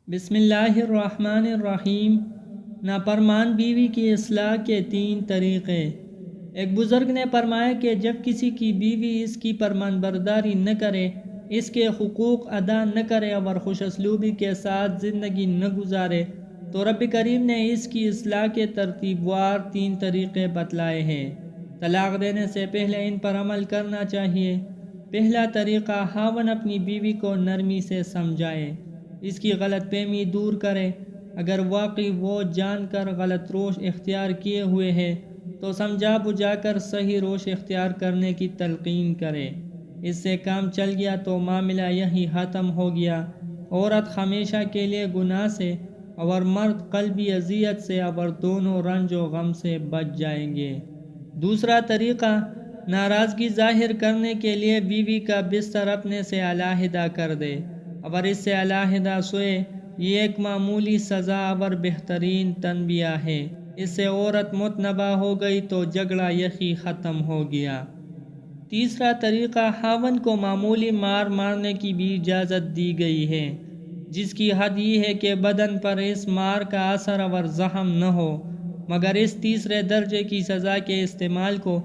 بسم اللہ الرحمن الرحیم۔ نافرمان بیوی کی اصلاح کے 3 طریقے۔ ایک بزرگ نے فرمایا کہ جب کسی کی بیوی اس کی فرمانبرداری نہ کرے، اس کے حقوق ادا نہ کرے اور خوش اسلوبی کے ساتھ زندگی نہ گزارے تو رب کریم نے اس کی اصلاح کے ترتیب وار 3 طریقے بتلائے ہیں۔ طلاق دینے سے پہلے ان پر عمل کرنا چاہیے۔ پہلا طریقہ، خاوند اپنی بیوی کو نرمی سے سمجھائے، اس کی غلط فہمی دور کرے۔ اگر واقعی وہ جان کر غلط روش اختیار کیے ہوئے ہے تو سمجھا بجھا کر صحیح روش اختیار کرنے کی تلقین کرے۔ اس سے کام چل گیا تو معاملہ یہی ختم ہو گیا۔ عورت ہمیشہ کے لیے گناہ سے اور مرد قلبی اذیت سے اور دونوں رنج و غم سے بچ جائیں گے۔ دوسرا طریقہ، ناراضگی ظاہر کرنے کے لیے بیوی کا بستر اپنے سے علیحدہ کر دے اور اس سے علیحدہ سوئے۔ یہ ایک معمولی سزا اور بہترین تنبیہ ہے۔ اس سے عورت متنبہ ہو گئی تو جھگڑا یہی ختم ہو گیا۔ تیسرا طریقہ، خاوند کو معمولی مار مارنے کی بھی اجازت دی گئی ہے، جس کی حد یہ ہے کہ بدن پر اس مار کا اثر اور زخم نہ ہو، مگر اس تیسرے درجے کی سزا کے استعمال کو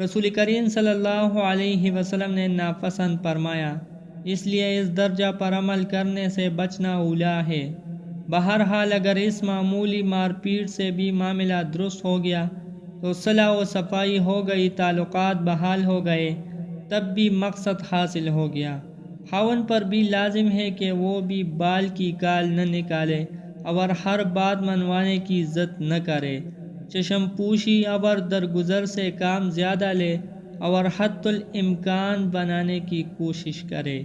رسول کریم صلی اللہ علیہ وسلم نے ناپسند فرمایا، اس لیے اس درجہ پر عمل کرنے سے بچنا اولیٰ ہے۔ بہرحال اگر اس معمولی مار پیٹ سے بھی معاملہ درست ہو گیا تو صلح و صفائی ہو گئی، تعلقات بحال ہو گئے، تب بھی مقصد حاصل ہو گیا۔ خاوند پر بھی لازم ہے کہ وہ بھی بال کی کال نہ نکالے اور ہر بات منوانے کی ضد نہ کرے، چشم پوشی اور درگزر سے کام زیادہ لے اور حد الامکان بنانے کی کوشش کرے۔